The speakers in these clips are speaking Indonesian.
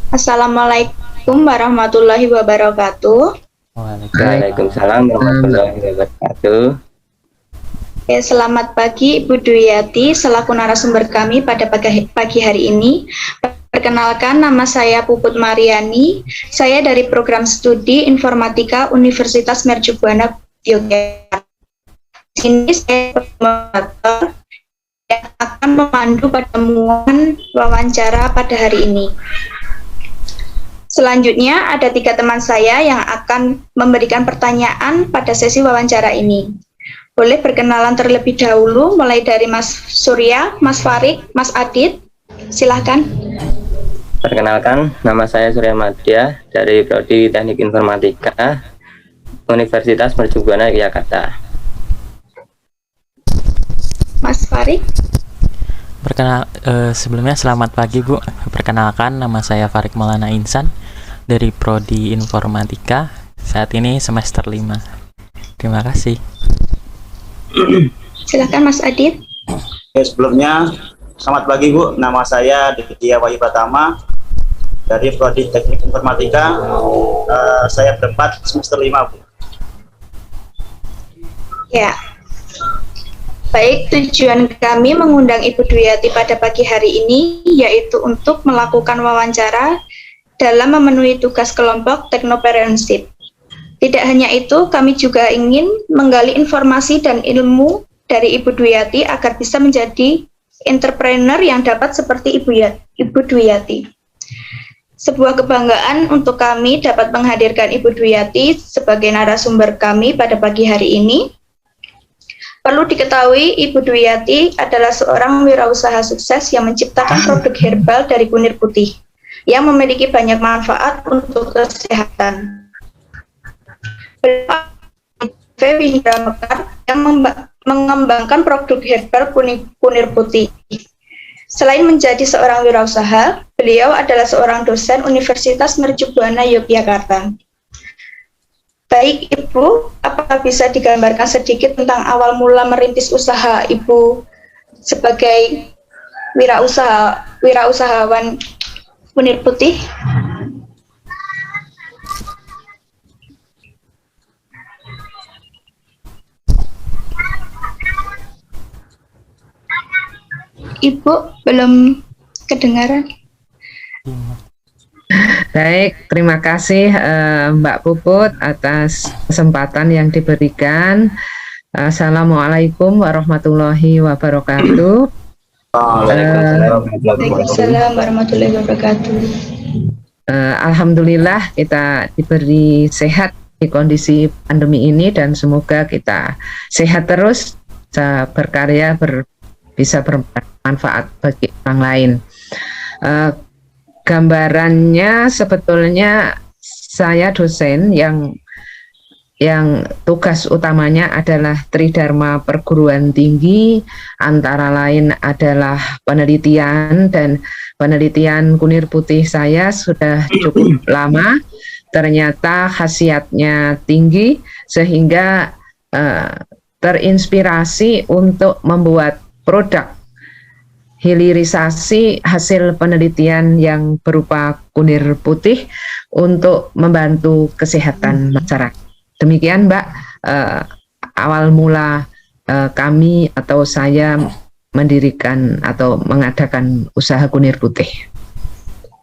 Assalamualaikum warahmatullahi wabarakatuh. Waalaikumsalam warahmatullahi wabarakatuh. Selamat pagi Ibu Dwi Yati selaku narasumber kami pada pagi hari ini. Perkenalkan, nama saya Puput Mariani. Saya dari program studi Informatika Universitas Mercubuana Yogyakarta. Di sini saya moderator yang akan memandu pertemuan wawancara pada hari ini. Selanjutnya ada 3 teman saya yang akan memberikan pertanyaan pada sesi wawancara ini. Boleh berkenalan terlebih dahulu, mulai dari Mas Surya, Mas Farik, Mas Adit. Silahkan. Perkenalkan, nama saya Surya Madya dari Prodi Teknik Informatika Universitas Mercubuana Yogyakarta. Mas Farik. Sebelumnya selamat pagi Bu. Perkenalkan, nama saya Farik Maulana Insan dari Prodi Informatika. Saat ini semester 5. Terima kasih. Silakan Mas Adit. Sebelumnya selamat pagi Bu, nama saya Ditya Wahyu Pratama dari Prodi Teknik Informatika. Saya berempat semester 5 Bu. Ya. Baik, tujuan kami mengundang Ibu Dwi Yati pada pagi hari ini yaitu untuk melakukan wawancara dalam memenuhi tugas kelompok Teknopreneurship. Tidak hanya itu, kami juga ingin menggali informasi dan ilmu dari Ibu Dwi Yati agar bisa menjadi entrepreneur yang dapat seperti Ibu Dwi Yati. Sebuah kebanggaan untuk kami dapat menghadirkan Ibu Dwi Yati sebagai narasumber kami pada pagi hari ini. Perlu diketahui, Ibu Dwi Yati adalah seorang wirausaha sukses yang menciptakan produk herbal dari kunir putih yang memiliki banyak manfaat untuk kesehatan. Wihindra Mekar yang mengembangkan produk herbal kunir putih. Selain menjadi seorang wirausaha, beliau adalah seorang dosen Universitas Mercubuana Yogyakarta. Baik Ibu, apakah bisa digambarkan sedikit tentang awal mula merintis usaha Ibu sebagai wirausahawan kunir putih? Ibu belum kedengaran. Baik, terima kasih Mbak Puput atas kesempatan yang diberikan. Assalamualaikum warahmatullahi wabarakatuh. Waalaikumsalam warahmatullahi wabarakatuh. Alhamdulillah kita diberi sehat di kondisi pandemi ini dan semoga kita sehat terus, bisa berkarya, bisa bermanfaat bagi orang lain. Gambarannya sebetulnya saya dosen yang tugas utamanya adalah Tridharma Perguruan Tinggi, antara lain adalah penelitian, dan penelitian kunir putih saya sudah cukup lama. Ternyata khasiatnya tinggi sehingga terinspirasi untuk membuat produk hilirisasi hasil penelitian yang berupa kunir putih untuk membantu kesehatan masyarakat. Demikian Mbak, awal mula kami atau saya mendirikan atau mengadakan usaha kunir putih.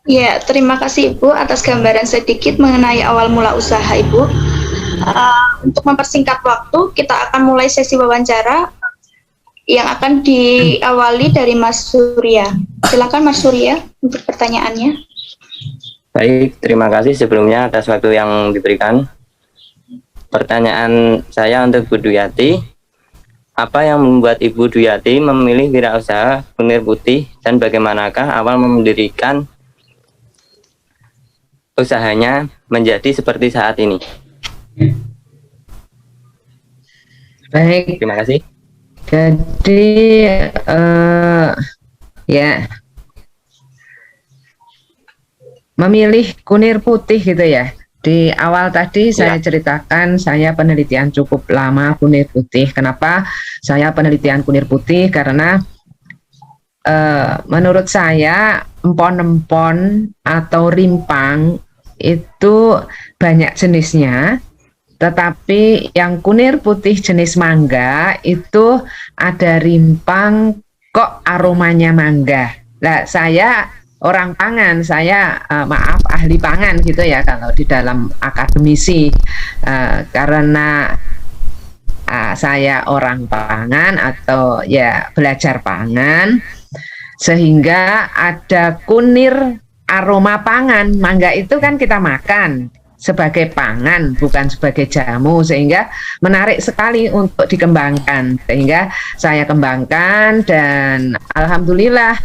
Ya, terima kasih Ibu atas gambaran sedikit mengenai awal mula usaha Ibu. Untuk mempersingkat waktu, kita akan mulai sesi wawancara yang akan diawali dari Mas Surya. Silakan Mas Surya untuk pertanyaannya. Baik, terima kasih sebelumnya atas waktu yang diberikan. Pertanyaan saya untuk Bu Dwi Yati, apa yang membuat Ibu Dwi Yati memilih wirausaha kunir putih dan bagaimanakah awal mendirikan usahanya menjadi seperti saat ini? Baik, terima kasih. Jadi ya, memilih kunir putih gitu ya. Di awal tadi saya ceritakan saya penelitian cukup lama kunir putih. Kenapa saya penelitian kunir putih? Karena menurut saya empon-empon atau rimpang itu banyak jenisnya, tetapi yang kunir putih jenis mangga itu ada rimpang kok aromanya mangga. Nah, saya orang pangan, saya maaf ahli pangan gitu ya kalau di dalam akademisi, karena saya orang pangan atau ya belajar pangan, sehingga ada kunir aroma pangan. Mangga itu kan kita makan sebagai pangan, bukan sebagai jamu, sehingga menarik sekali untuk dikembangkan. Sehingga saya kembangkan dan alhamdulillah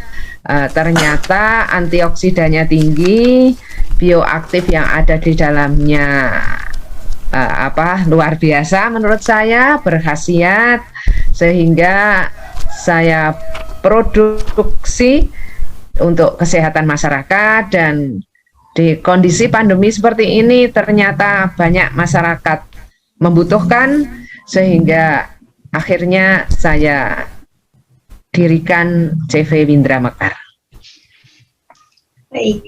ternyata antioksidannya tinggi, bioaktif yang ada di dalamnya luar biasa menurut saya, berkhasiat, sehingga saya produksi untuk kesehatan masyarakat. Dan di kondisi pandemi seperti ini ternyata banyak masyarakat membutuhkan, sehingga akhirnya saya dirikan CV Windra Mekar. Baik,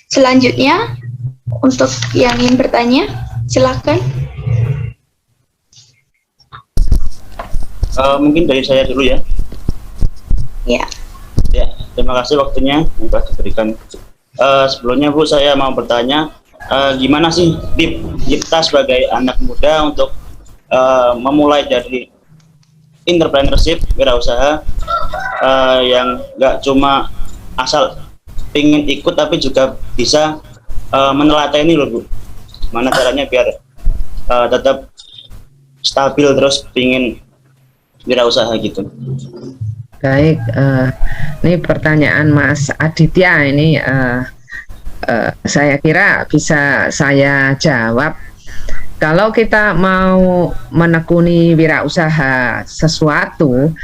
selanjutnya untuk yang ingin bertanya, silakan. Mungkin dari saya dulu ya. Ya. Ya, terima kasih waktunya yang telah diberikan. Sebelumnya Bu, saya mau bertanya, gimana sih kita sebagai anak muda untuk memulai dari entrepreneurship, wirausaha, yang nggak cuma asal pingin ikut tapi juga bisa menelateni loh Bu. Mana caranya biar tetap stabil terus pingin wirausaha gitu. Baik, ini pertanyaan Mas Aditya ini saya kira bisa saya jawab. Kalau kita mau menekuni wirausaha sesuatu,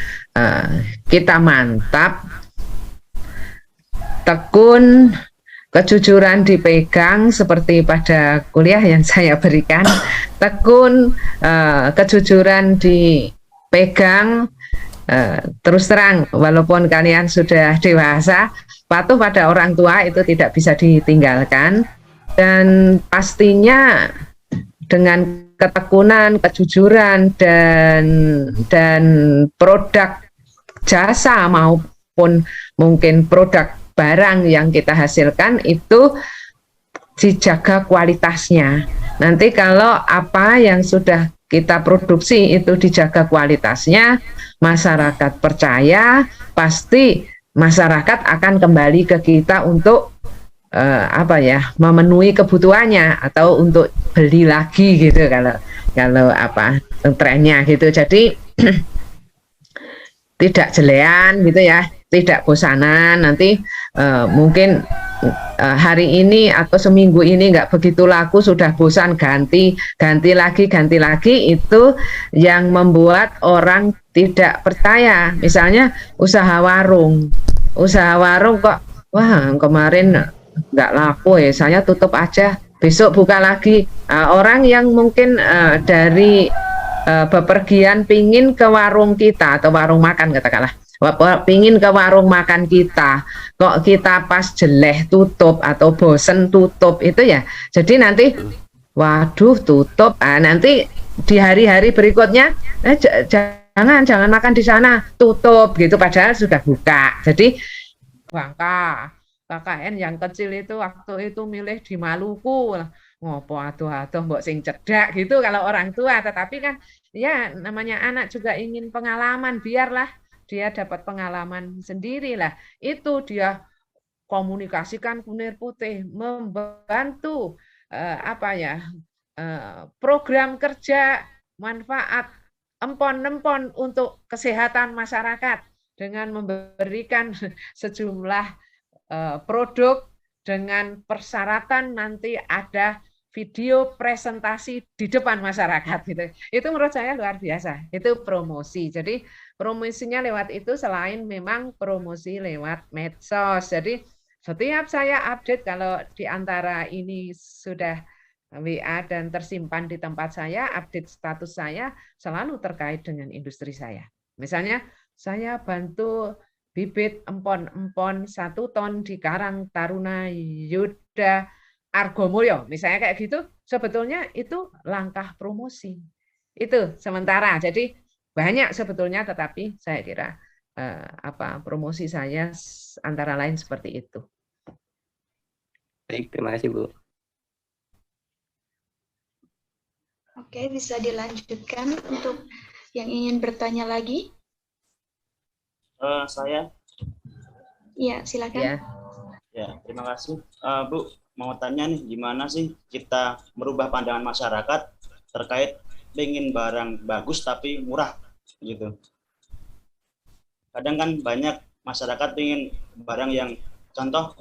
kita mantap, tekun, kejujuran dipegang seperti pada kuliah yang saya berikan, tekun, kejujuran dipegang. Terus terang, walaupun kalian sudah dewasa, patuh pada orang tua itu tidak bisa ditinggalkan. Dan pastinya dengan ketekunan, kejujuran, dan produk jasa maupun mungkin produk barang yang kita hasilkan itu dijaga kualitasnya. Nanti kalau apa yang sudah kita produksi itu dijaga kualitasnya, masyarakat percaya, pasti masyarakat akan kembali ke kita untuk memenuhi kebutuhannya atau untuk beli lagi gitu kalau trennya gitu. Jadi tidak jelean gitu ya, tidak bosanan. Nanti mungkin hari ini atau seminggu ini nggak begitu laku, sudah bosan, ganti lagi, itu yang membuat orang tidak percaya. Misalnya usaha warung kok, wah kemarin nggak laku ya, saya tutup aja, besok buka lagi. Orang yang mungkin dari bepergian pingin ke warung kita atau warung makan katakanlah, pingin ke warung makan kita, kok kita pas jeleh tutup atau bosen tutup itu ya. Jadi nanti waduh tutup, nanti di hari-hari berikutnya jangan makan di sana, tutup gitu, padahal sudah buka. Jadi bangka KKN yang kecil itu waktu itu milih di Maluku, ngopo aduh mbok sing cedak gitu kalau orang tua. Tetapi kan ya namanya anak juga ingin pengalaman, biarlah dia dapat pengalaman sendiri lah. Itu dia komunikasikan kunir putih, membantu program kerja manfaat empon-empon untuk kesehatan masyarakat dengan memberikan sejumlah produk dengan persyaratan nanti ada video presentasi di depan masyarakat gitu. Itu menurut saya luar biasa. Itu promosi. Jadi promosinya lewat itu selain memang promosi lewat medsos. Jadi setiap saya update, kalau di antara ini sudah WA dan tersimpan di tempat saya, update status saya selalu terkait dengan industri saya. Misalnya saya bantu bibit empon-empon 1 ton di Karang Taruna Yuda Argomulyo, misalnya kayak gitu, sebetulnya itu langkah promosi. Itu sementara, jadi banyak sebetulnya, tetapi saya kira promosi saya antara lain seperti itu. Baik, terima kasih Bu. Oke, bisa dilanjutkan untuk yang ingin bertanya lagi. Saya Ya, silakan. Ya, ya, terima kasih. Bu, mau tanya nih, gimana sih kita merubah pandangan masyarakat terkait pengen barang bagus tapi murah gitu. Kadang kan banyak masyarakat pengen barang yang contoh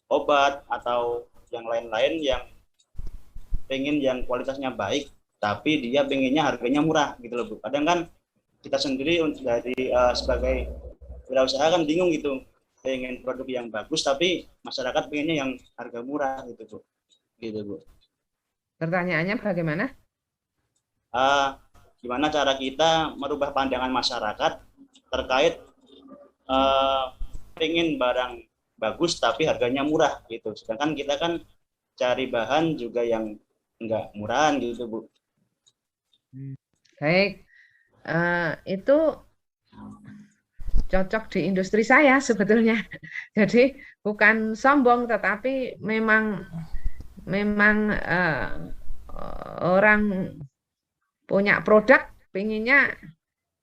obat atau yang lain-lain yang pengen yang kualitasnya baik, tapi dia pengennya harganya murah gitu loh Bu. Kadang kan kita sendiri dari sebagai wirausaha kan bingung gitu, pengen produk yang bagus tapi masyarakat pengennya yang harga murah gitu Bu. Gitu Bu. pertanyaannya bagaimana? Gimana cara kita merubah pandangan masyarakat terkait pengen barang bagus tapi harganya murah gitu. Sedangkan kita kan cari bahan juga yang enggak murahan gitu Bu. Baik, itu cocok di industri saya sebetulnya. Jadi bukan sombong, tetapi memang orang punya produk pengennya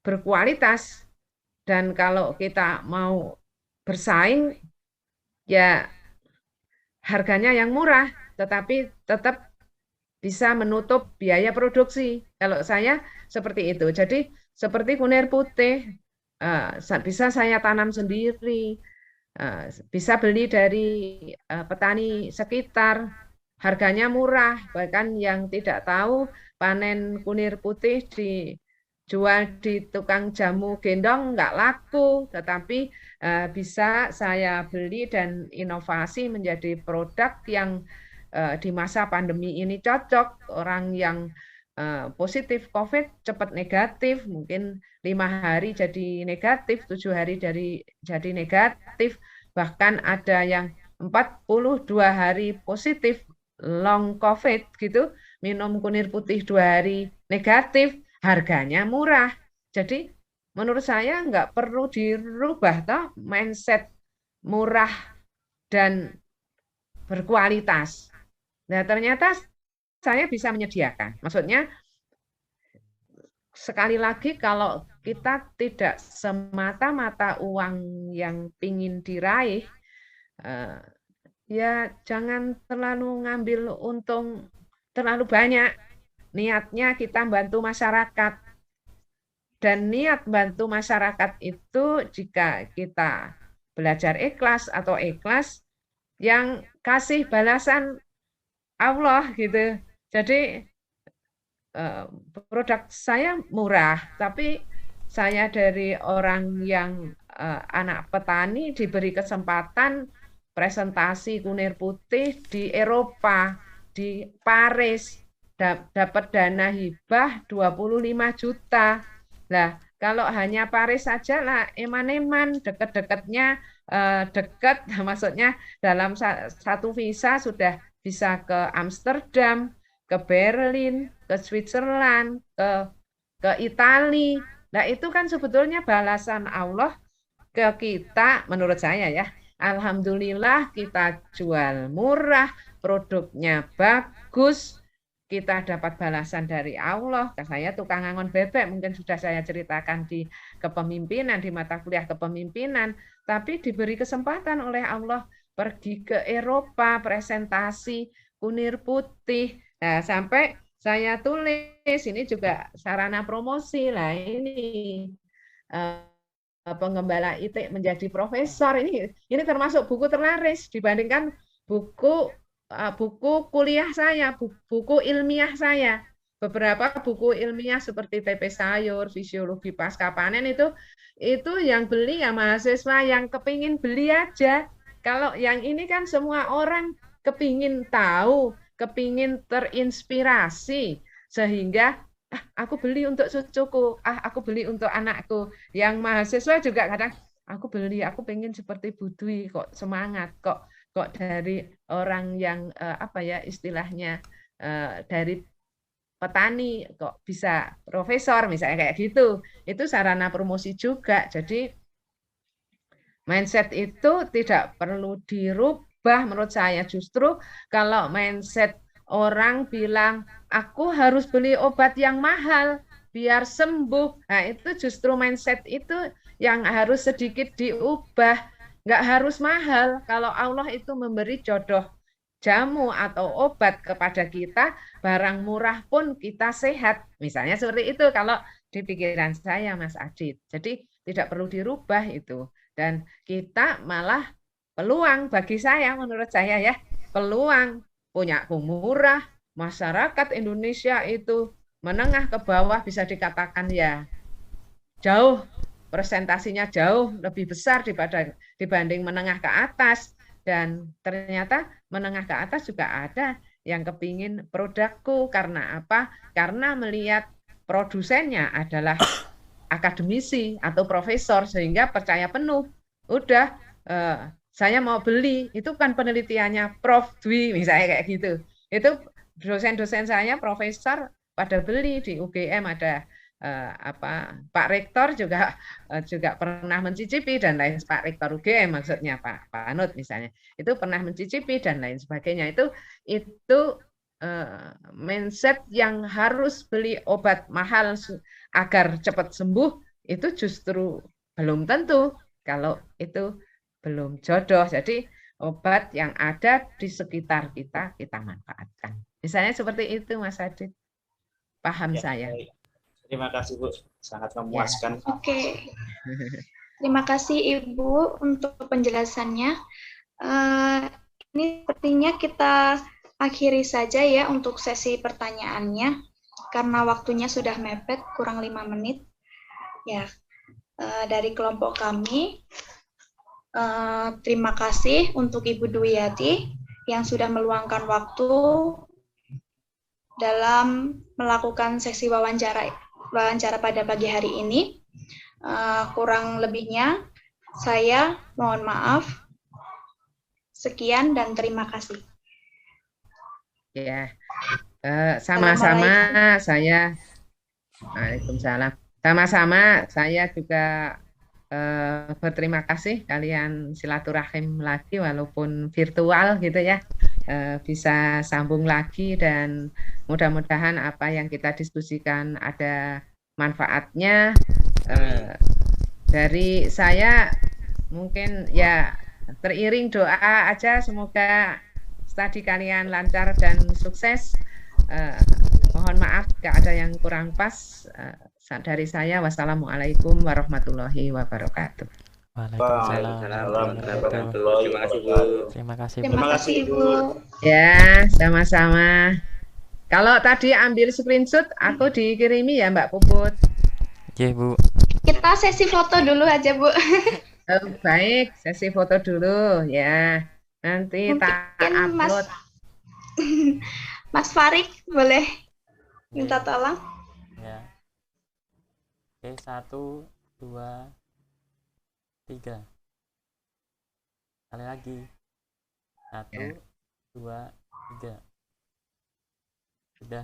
berkualitas, dan kalau kita mau bersaing ya harganya yang murah, tetapi tetap bisa menutup biaya produksi. Kalau saya seperti itu. Jadi seperti kunir putih, bisa saya tanam sendiri, bisa beli dari petani sekitar, harganya murah. Bahkan yang tidak tahu panen kunir putih dijual di tukang jamu gendong nggak laku, tetapi bisa saya beli dan inovasi menjadi produk yang di masa pandemi ini cocok. Orang yang positif COVID cepat negatif, mungkin 5 hari jadi negatif, 7 hari jadi negatif, bahkan ada yang 42 hari positif long COVID gitu, minum kunir putih 2 hari negatif, harganya murah. Jadi menurut saya nggak perlu dirubah toh mindset murah dan berkualitas. Nah, ternyata saya bisa menyediakan. Maksudnya, sekali lagi, kalau kita tidak semata-mata uang yang ingin diraih, ya jangan terlalu ngambil untung terlalu banyak. Niatnya kita bantu masyarakat. Dan niat bantu masyarakat itu jika kita belajar ikhlas atau ikhlas, yang kasih balasan Allah gitu. Jadi produk saya murah, tapi saya dari orang yang anak petani diberi kesempatan presentasi kunir putih di Eropa, di Paris, dapat dana hibah 25 juta. Nah, kalau hanya Paris saja lah, eman-eman, deket-deketnya dekat, maksudnya dalam satu visa sudah bisa ke Amsterdam, ke Berlin, ke Switzerland, ke Italia. Nah, itu kan sebetulnya balasan Allah ke kita, menurut saya ya. Alhamdulillah kita jual murah, produknya bagus, kita dapat balasan dari Allah. Saya tukang angon bebek, mungkin sudah saya ceritakan di kepemimpinan, di mata kuliah kepemimpinan, tapi diberi kesempatan oleh Allah pergi ke Eropa, presentasi kunir putih. Nah, sampai saya tulis, ini juga sarana promosi lah ini. Penggembala IT menjadi profesor, ini termasuk buku terlaris dibandingkan buku kuliah saya, buku ilmiah saya. Beberapa buku ilmiah seperti TP sayur, fisiologi pasca panen itu yang beli ya mahasiswa yang kepingin beli aja. Kalau yang ini kan semua orang kepingin tahu, kepingin terinspirasi, sehingga Aku beli untuk cucuku, aku beli untuk anakku. Yang mahasiswa juga kadang aku beli, aku pengen seperti Bu Dwi, kok semangat, kok dari orang yang apa ya istilahnya dari petani kok bisa profesor misalnya kayak gitu. Itu sarana promosi juga. Jadi mindset itu tidak perlu dirubah menurut saya. Justru kalau mindset orang bilang, aku harus beli obat yang mahal biar sembuh. Nah, itu justru mindset itu yang harus sedikit diubah. Nggak harus mahal. Kalau Allah itu memberi jodoh jamu atau obat kepada kita, barang murah pun kita sehat. Misalnya seperti itu kalau di pikiran saya, Mas Adit. Jadi tidak perlu dirubah itu. Dan kita malah peluang bagi saya, menurut saya ya, peluang punya murah, masyarakat Indonesia itu menengah ke bawah bisa dikatakan ya jauh presentasinya jauh lebih besar dibanding menengah ke atas, dan ternyata menengah ke atas juga ada yang kepingin produkku karena apa? Karena melihat produsennya adalah akademisi atau profesor sehingga percaya penuh. Udah saya mau beli, itu kan penelitiannya Prof Dwi misalnya kayak gitu. Itu dosen-dosen saya profesor pada beli di UGM ada Pak Rektor juga pernah mencicipi dan lain, Pak Rektor UGM maksudnya Pak Anut misalnya itu pernah mencicipi dan lain sebagainya. Itu mindset yang harus beli obat mahal agar cepat sembuh itu justru belum tentu kalau itu belum jodoh. Jadi obat yang ada di sekitar kita manfaatkan. Misalnya seperti itu Mas Adit. Paham Ya, saya. baik. Terima kasih Bu, sangat Ya. memuaskan. Oke, terima kasih Ibu untuk penjelasannya. Ini sepertinya kita akhiri saja ya untuk sesi pertanyaannya, karena waktunya sudah mepet, kurang 5 menit. Ya, dari kelompok kami, terima kasih untuk Ibu Dwiyati yang sudah meluangkan waktu dalam melakukan sesi wawancara pada pagi hari ini. Kurang lebihnya saya mohon maaf. Sekian dan terima kasih. Ya, sama-sama saya. Waalaikumsalam. Sama-sama saya juga berterima kasih kalian silaturahim lagi walaupun virtual gitu ya. Bisa sambung lagi dan mudah-mudahan apa yang kita diskusikan ada manfaatnya. Dari saya mungkin ya teriring doa aja, semoga studi kalian lancar dan sukses. Mohon maaf jika ada yang kurang pas. Dari saya, wassalamualaikum warahmatullahi wabarakatuh. Waalaikumsalam warahmatullahi wabarakatuh. Terima kasih Bu. Terima kasih Ibu. Ya, sama-sama. Kalau tadi ambil screenshot, aku dikirimi ya Mbak Puput. Oke Bu. Kita sesi foto dulu aja Bu. Baik, sesi foto dulu ya. Nanti tak Mungkin upload. Mas Farik boleh minta tolong? Ya. Oke, 1, 2, 3. Sekali lagi. 1, 2, 3. Sudah.